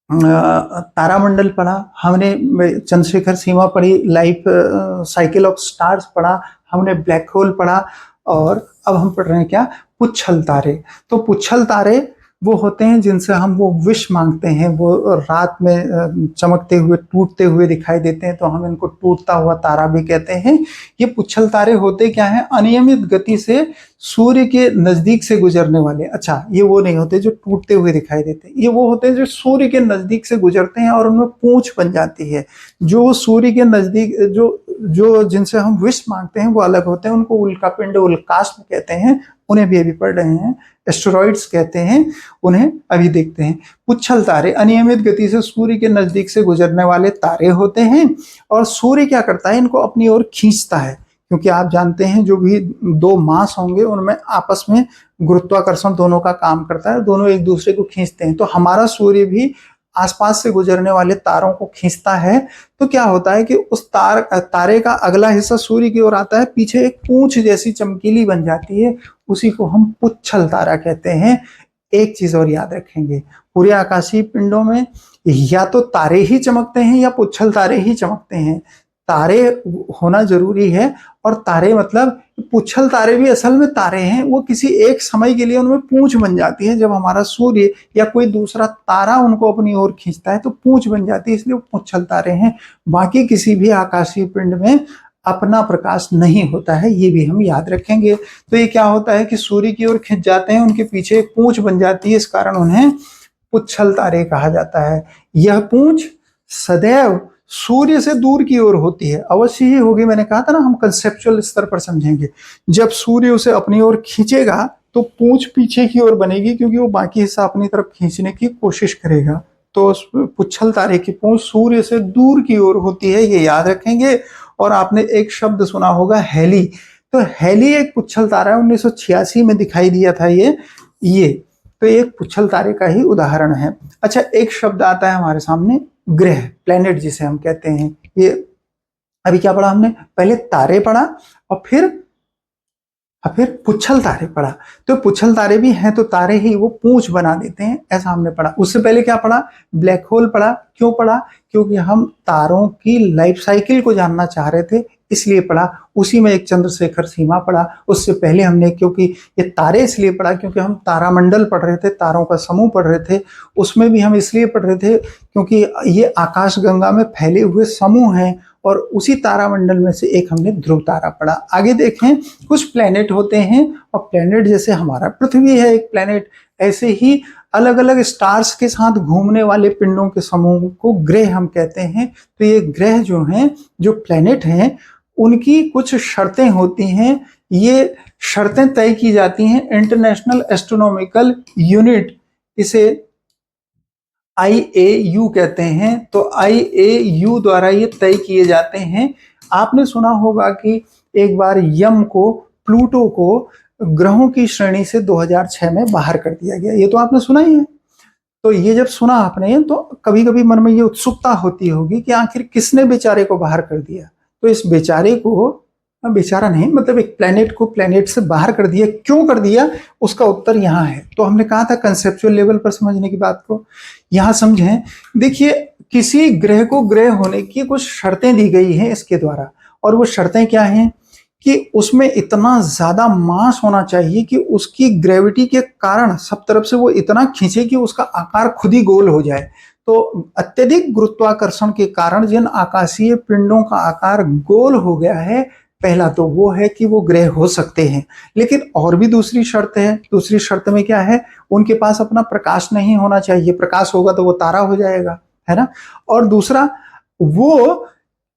तारामंडल पढ़ा, हमने चंद्रशेखर सीमा पढ़ी, लाइफ साइकिल ऑफ स्टार्स पढ़ा, हमने ब्लैक होल पढ़ा और अब हम पढ़ रहे हैं क्या? पुच्छल तारे। तो पुच्छल तारे वो होते हैं जिनसे हम वो विश मांगते हैं, वो रात में चमकते हुए टूटते हुए दिखाई देते हैं, तो हम इनको टूटता हुआ तारा भी कहते हैं। ये पुच्छल तारे होते क्या हैं? अनियमित गति से सूर्य के नजदीक से गुजरने वाले। अच्छा, ये वो नहीं होते जो टूटते हुए दिखाई देते हैं, ये वो होते हैं जो सूर्य के नजदीक से गुजरते हैं और उनमें पूंछ बन जाती है। जो सूर्य के नजदीक जो जो जिनसे हम विश मांगते हैं वो अलग होते हैं, उनको उल्कापिंड, उल्काष्ट कहते हैं। उन्हें भी अभी पढ़ रहे हैं। एस्टेरॉइड्स कहते हैं उन्हें, अभी देखते हैं। पुच्छल तारे अनियमित गति से सूर्य के नजदीक से गुजरने वाले तारे होते हैं और सूर्य क्या करता है? इनको अपनी ओर खींचता है, क्योंकि आप जानते हैं जो भी दो मास होंगे उनमें आपस में गुरुत्वाकर्षण दोनों का काम करता है, दोनों एक दूसरे को खींचते हैं। तो हमारा सूर्य भी आसपास से गुजरने वाले तारों को खींचता है। तो क्या होता है कि उस तारे का अगला हिस्सा सूर्य की ओर आता है, पीछे एक पूंछ जैसी चमकीली बन जाती है, उसी को हम पुच्छल तारा कहते हैं। एक चीज और याद रखेंगे, पूरे आकाशीय पिंडों में या तो तारे ही चमकते हैं या पुच्छल तारे ही चमकते हैं। तारे होना जरूरी है, और तारे मतलब पुच्छल तारे भी असल में तारे हैं। वो किसी एक समय के लिए उनमें पूंछ बन जाती है। जब हमारा सूर्य या कोई दूसरा तारा उनको अपनी ओर खींचता है तो पूंछ बन जाती है, इसलिए वो पुच्छल तारे हैं। बाकी किसी भी आकाशीय पिंड में अपना प्रकाश नहीं होता है, ये भी हम याद रखेंगे। तो ये क्या होता है कि सूर्य की ओर खिंच जाते हैं, उनके पीछे एक पूंछ बन जाती है, इस कारण उन्हें पुच्छल तारे कहा जाता है। यह पूंछ सदैव सूर्य से दूर की ओर होती है, अवश्य ही होगी। मैंने कहा था ना, हम कंसेप्चुअल स्तर पर समझेंगे। जब सूर्य उसे अपनी ओर खींचेगा तो पूंछ पीछे की ओर बनेगी, क्योंकि वो बाकी हिस्सा अपनी तरफ खींचने की कोशिश करेगा। तो पुच्छल तारे की पूंछ सूर्य से दूर की ओर होती है, ये याद रखेंगे। और आपने एक शब्द सुना होगा, हेली। तो हेली एक पुच्छल तारा है, 1986 में दिखाई दिया था ये तो एक पुच्छल तारे का ही उदाहरण है। अच्छा, एक शब्द आता है हमारे सामने, ग्रह, प्लेनेट जिसे हम कहते हैं। ये अभी क्या पढ़ा हमने? पहले तारे पढ़ा और फिर पुच्छल तारे पढ़ा। तो पुच्छल तारे भी हैं तो तारे ही वो पूंछ बना देते हैं, ऐसा हमने पढ़ा। उससे पहले क्या पढ़ा? ब्लैक होल पढ़ा। क्यों पढ़ा? क्योंकि हम तारों की लाइफ साइकिल को जानना चाह रहे थे, इसलिए पढ़ा। उसी में एक चंद्रशेखर सीमा पढ़ा। उससे पहले हमने, क्योंकि ये तारे इसलिए पढ़ा क्योंकि हम तारामंडल पढ़ रहे थे, तारों का समूह पढ़ रहे थे। उसमें भी हम इसलिए पढ़ रहे थे क्योंकि ये आकाश गंगा में फैले हुए समूह हैं, और उसी तारामंडल में से एक हमने ध्रुव तारा पढ़ा। आगे देखें, कुछ प्लेनेट होते हैं, और प्लेनेट जैसे हमारा पृथ्वी है एक प्लेनेट, ऐसे ही अलग अलग स्टार्स के साथ घूमने वाले पिंडों के समूह को ग्रह हम कहते हैं। तो ये ग्रह जो हैं, जो प्लेनेट हैं, उनकी कुछ शर्तें होती हैं। ये शर्तें तय की जाती हैं इंटरनेशनल एस्ट्रोनॉमिकल यूनिट, इसे IAU कहते हैं। तो IAU द्वारा ये तय किए जाते हैं। आपने सुना होगा कि एक बार यम को, प्लूटो को ग्रहों की श्रेणी से 2006 में बाहर कर दिया गया। ये तो आपने सुना ही है। तो ये जब सुना आपने तो कभी कभी मन में ये उत्सुकता होती होगी कि आखिर किसने बेचारे को बाहर कर दिया। तो इस बेचारे को, बेचारा नहीं, मतलब एक प्लेनेट को प्लेनेट से बाहर कर दिया। क्यों कर दिया, उसका उत्तर यहाँ है। तो हमने कहा था कंसेप्चुअल लेवल पर समझने की बात को यहाँ समझें। देखिए, किसी ग्रह को ग्रह होने की कुछ शर्तें दी गई हैं इसके द्वारा, और वो शर्तें क्या हैं कि उसमें इतना ज्यादा मास होना चाहिए कि उसकी ग्रेविटी के कारण सब तरफ से वो इतना खींचे कि उसका आकार खुद ही गोल हो जाए। तो अत्यधिक गुरुत्वाकर्षण के कारण जिन आकाशीय पिंडों का आकार गोल हो गया है, पहला तो वो है कि वो ग्रह हो सकते हैं। लेकिन और भी दूसरी शर्त है। दूसरी शर्त में क्या है? उनके पास अपना प्रकाश नहीं होना चाहिए। प्रकाश होगा तो वो तारा हो जाएगा, है ना। और दूसरा, वो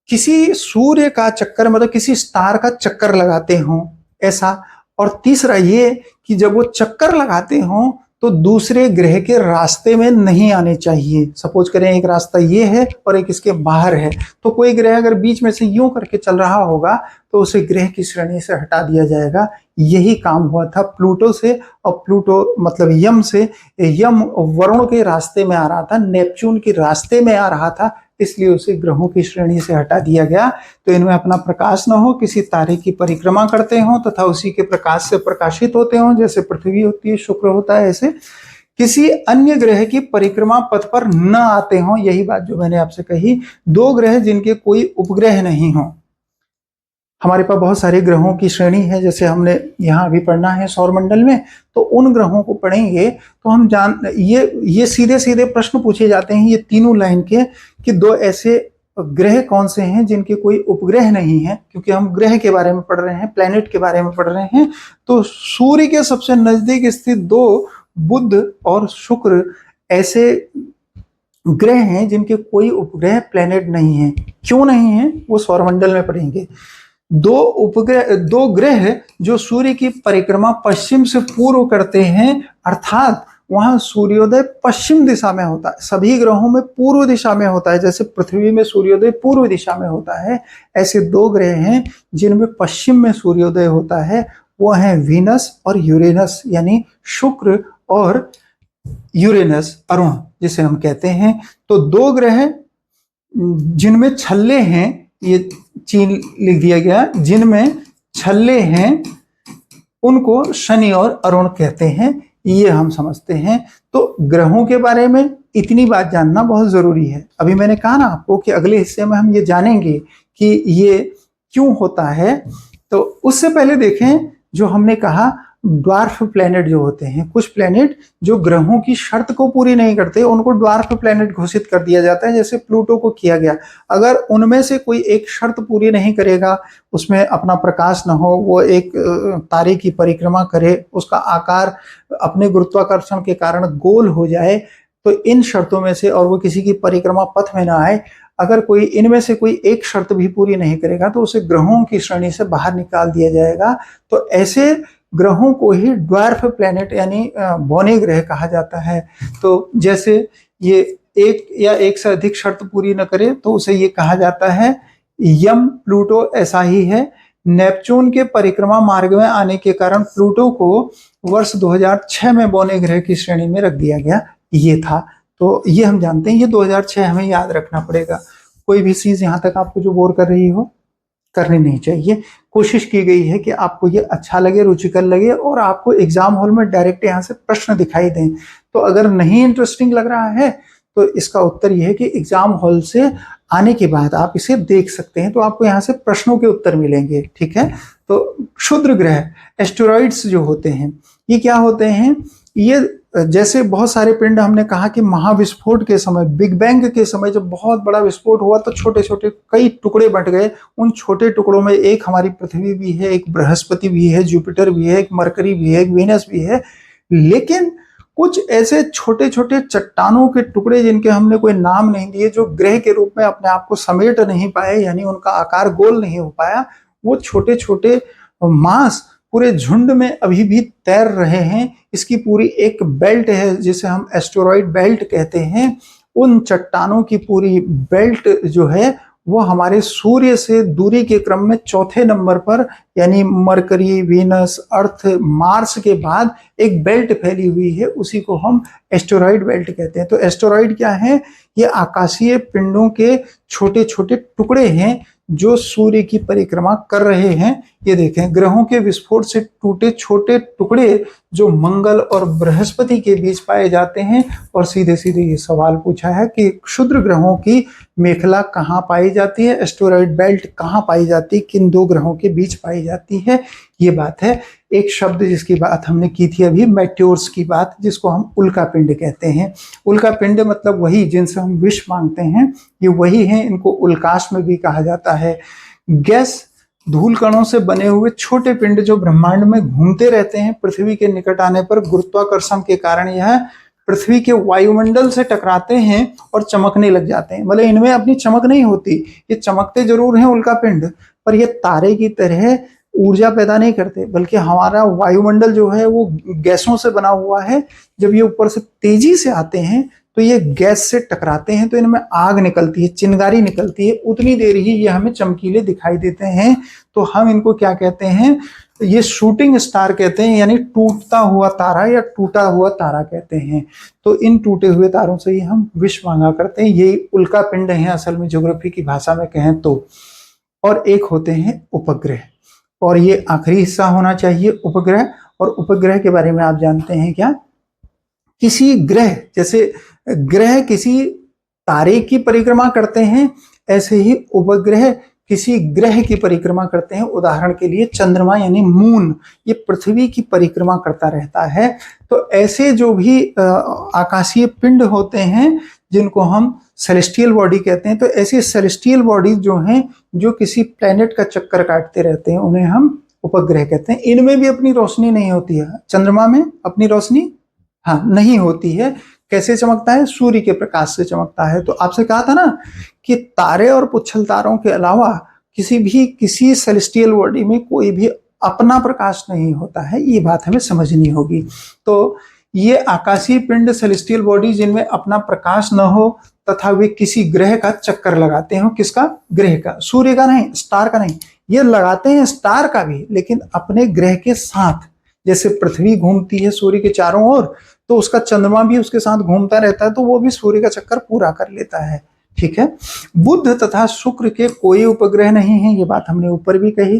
किसी सूर्य का चक्कर, मतलब किसी स्टार का चक्कर लगाते हों, ऐसा। और तीसरा ये कि जब वो चक्कर लगाते हों तो दूसरे ग्रह के रास्ते में नहीं आने चाहिए। सपोज करें एक रास्ता ये है और एक इसके बाहर है, तो कोई ग्रह अगर बीच में से यूं करके चल रहा होगा तो उसे ग्रह की श्रेणी से हटा दिया जाएगा। यही काम हुआ था प्लूटो से, और प्लूटो मतलब यम से। यम वरुण के रास्ते में आ रहा था, नेपच्यून के रास्ते में आ रहा था, इसलिए उसे ग्रहों की श्रेणी से हटा दिया गया। तो इनमें अपना प्रकाश न हो, किसी तारे की परिक्रमा करते हों तथा उसी के प्रकाश से प्रकाशित होते हों, जैसे पृथ्वी होती है, शुक्र होता है, ऐसे किसी अन्य ग्रह की परिक्रमा पथ पर न आते हों। यही बात जो मैंने आपसे कही, 2 ग्रह जिनके कोई उपग्रह नहीं हो। हमारे पास बहुत सारे ग्रहों की श्रेणी है, जैसे हमने यहाँ अभी पढ़ना है सौरमंडल में, तो उन ग्रहों को पढ़ेंगे तो हम ये सीधे सीधे प्रश्न पूछे जाते हैं ये तीनों लाइन के, कि 2 ऐसे ग्रह कौन से हैं जिनके कोई उपग्रह नहीं है। क्योंकि हम ग्रह के बारे में पढ़ रहे हैं, प्लैनेट के बारे में पढ़ रहे हैं, तो सूर्य के सबसे नजदीक स्थित 2 बुध और शुक्र ऐसे ग्रह हैं जिनके कोई उपग्रह प्लैनेट नहीं है। क्यों नहीं है वो सौरमंडल में पढ़ेंगे। 2 ग्रह जो सूर्य की परिक्रमा पश्चिम से पूर्व करते हैं, अर्थात वहां सूर्योदय पश्चिम दिशा में होता है। सभी ग्रहों में पूर्व दिशा में होता है, जैसे पृथ्वी में सूर्योदय पूर्व दिशा में होता है, ऐसे 2 ग्रह हैं जिनमें पश्चिम में सूर्योदय होता है। वो हैं वीनस और यूरेनस, यानी शुक्र और यूरेनस, अरुण जिसे हम कहते हैं। तो 2 ग्रह जिनमें छल्ले हैं, ये चीन लिख दिया गया, जिनमें छल्ले हैं उनको शनि और अरुण कहते हैं, ये हम समझते हैं। तो ग्रहों के बारे में इतनी बात जानना बहुत जरूरी है। अभी मैंने कहा ना आपको कि अगले हिस्से में हम ये जानेंगे कि ये क्यों होता है। तो उससे पहले देखें, जो हमने कहा ड्वार्फ प्लैनेट जो होते हैं, कुछ प्लैनेट जो ग्रहों की शर्त को पूरी नहीं करते, उनको ड्वार्फ प्लैनेट घोषित कर दिया जाता है, जैसे प्लूटो को किया गया। अगर उनमें से कोई एक शर्त पूरी नहीं करेगा, उसमें अपना प्रकाश न हो, वो एक तारे की परिक्रमा करे, उसका आकार अपने गुरुत्वाकर्षण के कारण गोल हो जाए, तो इन शर्तों में से, और वो किसी की परिक्रमा पथ में ना आए, अगर कोई इनमें से कोई एक शर्त भी पूरी नहीं करेगा तो उसे ग्रहों की श्रेणी से बाहर निकाल दिया जाएगा। तो ऐसे ग्रहों को ही ड्वार्फ प्लैनेट यानी बौने ग्रह कहा जाता है। तो जैसे ये एक या एक से अधिक शर्त पूरी न करे तो उसे ये कहा जाता है। यम प्लूटो ऐसा ही है। नेपच्यून के परिक्रमा मार्ग में आने के कारण प्लूटो को वर्ष 2006 में बौने ग्रह की श्रेणी में रख दिया गया, ये था। तो ये हम जानते हैं, ये 2006 हमें याद रखना पड़ेगा। कोई भी चीज यहाँ तक आपको जो बोर कर रही हो, करनी नहीं चाहिए। कोशिश की गई है कि आपको ये अच्छा लगे, रुचिकर लगे, और आपको एग्जाम हॉल में डायरेक्ट यहाँ से प्रश्न दिखाई दें। तो अगर नहीं इंटरेस्टिंग लग रहा है तो इसका उत्तर यह है कि एग्जाम हॉल से आने के बाद आप इसे देख सकते हैं, तो आपको यहाँ से प्रश्नों के उत्तर मिलेंगे, ठीक है। तो क्षुद्र ग्रह एस्टेरॉइड्स जो होते हैं, ये क्या होते हैं, ये जैसे बहुत सारे पिंड, हमने कहा कि महाविस्फोट के समय, बिग बैंग के समय जब बहुत बड़ा विस्फोट हुआ तो छोटे छोटे कई टुकड़े बंट गए। उन छोटे टुकड़ों में एक हमारी पृथ्वी भी है, एक बृहस्पति भी है, जुपिटर भी है, एक मरकरी भी है, एक वीनस भी है। लेकिन कुछ ऐसे छोटे छोटे चट्टानों के टुकड़े जिनके हमने कोई नाम नहीं दिए, जो ग्रह के रूप में अपने आप को समेट नहीं पाए, यानी उनका आकार गोल नहीं हो पाया, वो छोटे छोटे मास पूरे झुंड में अभी भी तैर रहे हैं। इसकी पूरी एक बेल्ट है जिसे हम एस्टेरॉइड बेल्ट कहते हैं। उन चट्टानों की पूरी बेल्ट जो है वो हमारे सूर्य से दूरी के क्रम में 4थे नंबर पर, यानी मरकरी, वीनस, अर्थ, मार्स के बाद एक बेल्ट फैली हुई है, उसी को हम एस्टेरॉइड बेल्ट कहते हैं। तो एस्टेरॉइड क्या है, ये आकाशीय पिंडों के छोटे छोटे टुकड़े हैं जो सूर्य की परिक्रमा कर रहे हैं। ये देखें, ग्रहों के विस्फोट से टूटे छोटे टुकड़े जो मंगल और बृहस्पति के बीच पाए जाते हैं। और सीधे सीधे ये सवाल पूछा है कि क्षुद्र ग्रहों की मेखला कहाँ पाई जाती है, एस्टेरॉइड बेल्ट कहाँ पाई जाती है, किन 2 ग्रहों के बीच पाई जाती है, ये बात है। एक शब्द जिसकी बात हमने की थी अभी, मेट्योर्स की बात, जिसको हम उल्का पिंड कहते हैं। उल्का पिंड मतलब वही जिनसे हम विष मांगते हैं, ये वही हैं। इनको उल्काश में भी कहा जाता है। गैस धूल कणों से बने हुए छोटे पिंड जो ब्रह्मांड में घूमते रहते हैं, पृथ्वी के निकट आने पर गुरुत्वाकर्षण के कारण यह पृथ्वी के वायुमंडल से टकराते हैं और चमकने लग जाते हैं। मतलब इनमें अपनी चमक नहीं होती, ये चमकते जरूर हैं उल्का पिंड, पर ये तारे की तरह ऊर्जा पैदा नहीं करते, बल्कि हमारा वायुमंडल जो है वो गैसों से बना हुआ है। जब ये ऊपर से तेजी से आते हैं तो ये गैस से टकराते हैं तो इनमें आग निकलती है, चिंगारी निकलती है। उतनी देर ही ये हमें चमकीले दिखाई देते हैं। तो हम इनको क्या कहते हैं, ये शूटिंग स्टार कहते हैं, यानी टूटता हुआ तारा या टूटा हुआ तारा कहते हैं। तो इन टूटे हुए तारों से ही हम विष मांगा करते हैं। ये उल्का पिंड है असल में, ज्योग्राफी की भाषा में कहें तो। और एक होते हैं उपग्रह, और ये आखिरी हिस्सा होना चाहिए उपग्रह। और उपग्रह के बारे में आप जानते हैं क्या, किसी ग्रह, जैसे ग्रह किसी तारे की परिक्रमा करते हैं, ऐसे ही उपग्रह किसी ग्रह की परिक्रमा करते हैं। उदाहरण के लिए चंद्रमा यानी मून, ये पृथ्वी की परिक्रमा करता रहता है। तो ऐसे जो भी आकाशीय पिंड होते हैं जिनको हम सेलेस्टियल बॉडी कहते हैं, तो ऐसी सेलेस्टियल बॉडी जो हैं जो किसी प्लेनेट का चक्कर काटते रहते हैं, उन्हें हम उपग्रह कहते हैं। इनमें भी अपनी रोशनी नहीं होती है। चंद्रमा में अपनी रोशनी हाँ नहीं होती है। कैसे चमकता है, सूर्य के प्रकाश से चमकता है। तो आपसे कहा था ना कि तारे और पुच्छल तारों के अलावा किसी सेलेस्टियल बॉडी में कोई भी अपना प्रकाश नहीं होता है। ये बात हमें समझनी होगी। तो ये आकाशीय पिंड सेलेस्टियल बॉडी जिनमें अपना प्रकाश न हो तथा वे किसी ग्रह का चक्कर लगाते हो, किसका, ग्रह का, सूर्य का नहीं, स्टार का नहीं। ये लगाते हैं स्टार का भी, लेकिन अपने ग्रह के साथ। जैसे पृथ्वी घूमती है सूर्य के चारों ओर, तो उसका चंद्रमा भी उसके साथ घूमता रहता है, तो वो भी सूर्य का चक्कर पूरा कर लेता है। ठीक है। बुध तथा शुक्र के कोई उपग्रह नहीं है, ये बात हमने ऊपर भी कही।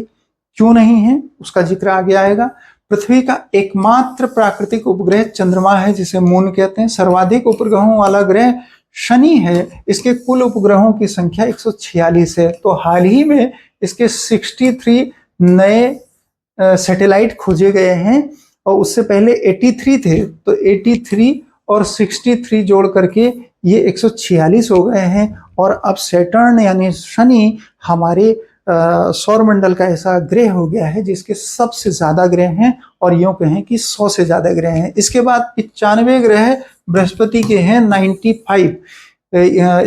क्यों नहीं है उसका जिक्र आगे आएगा। पृथ्वी का एकमात्र प्राकृतिक उपग्रह चंद्रमा है, जिसे मून कहते हैं। सर्वाधिक उपग्रहों वाला ग्रह शनि है, इसके कुल उपग्रहों की संख्या 146 है। तो हाल ही में इसके 63 नए सैटेलाइट खोजे गए हैं, और उससे पहले 83 थे। तो 83 और 63 जोड़ करके ये 146 हो गए हैं। और अब सैटर्न यानी शनि हमारे सौर मंडल का ऐसा ग्रह हो गया है जिसके सबसे ज्यादा ग्रह हैं, और यूं कहें कि 100 से ज्यादा ग्रह हैं। इसके बाद 95 ग्रह बृहस्पति के हैं, 95।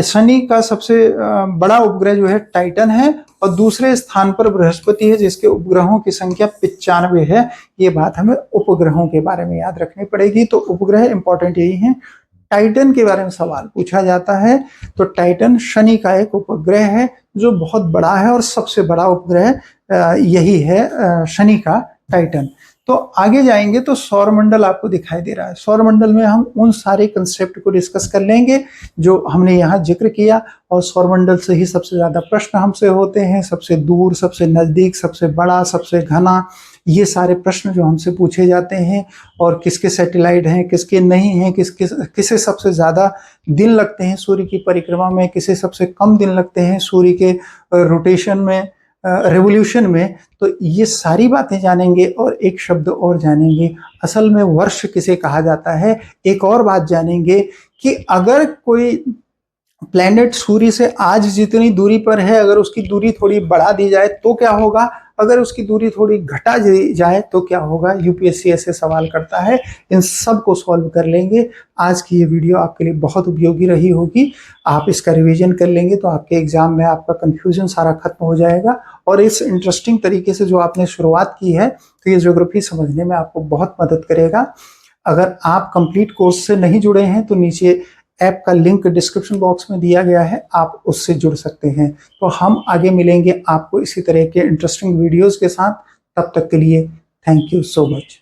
शनि का सबसे बड़ा उपग्रह जो है टाइटन है, और दूसरे स्थान पर बृहस्पति है जिसके उपग्रहों की संख्या 95 है। ये बात हमें उपग्रहों के बारे में याद रखनी पड़ेगी। तो उपग्रह इंपॉर्टेंट यही है। टाइटन के बारे में सवाल पूछा जाता है, तो टाइटन शनि का एक उपग्रह है जो बहुत बड़ा है, और सबसे बड़ा उपग्रह यही है शनि का, टाइटन। तो आगे जाएंगे तो सौरमंडल आपको दिखाई दे रहा है। सौरमंडल में हम उन सारे कंसेप्ट को डिस्कस कर लेंगे जो हमने यहाँ जिक्र किया, और सौरमंडल से ही सबसे ज्यादा प्रश्न हमसे होते हैं। सबसे दूर, सबसे नजदीक, सबसे बड़ा, सबसे घना, ये सारे प्रश्न जो हमसे पूछे जाते हैं। और किसके सैटेलाइट हैं, किसके नहीं हैं, किसे सबसे ज्यादा दिन लगते हैं सूर्य की परिक्रमा में, किसे सबसे कम दिन लगते हैं सूर्य के रोटेशन में, रेवोल्यूशन में। तो ये सारी बातें जानेंगे। और एक शब्द और जानेंगे, असल में वर्ष किसे कहा जाता है। एक और बात जानेंगे कि अगर कोई प्लैनेट सूर्य से आज जितनी दूरी पर है, अगर उसकी दूरी थोड़ी बढ़ा दी जाए तो क्या होगा, अगर उसकी दूरी थोड़ी घटा दी जाए तो क्या होगा। यूपीएससी ऐसे सवाल करता है। इन सब को सॉल्व कर लेंगे। आज की ये वीडियो आपके लिए बहुत उपयोगी रही होगी। आप इसका रिवीजन कर लेंगे तो आपके एग्जाम में आपका कंफ्यूजन सारा खत्म हो जाएगा। और इस इंटरेस्टिंग तरीके से जो आपने शुरुआत की है, तो ये ज्योग्राफी समझने में आपको बहुत मदद करेगा। अगर आप कंप्लीट कोर्स से नहीं जुड़े हैं तो नीचे ऐप का लिंक डिस्क्रिप्शन बॉक्स में दिया गया है, आप उससे जुड़ सकते हैं। तो हम आगे मिलेंगे आपको इसी तरह के इंटरेस्टिंग वीडियोस के साथ। तब तक के लिए थैंक यू सो मच।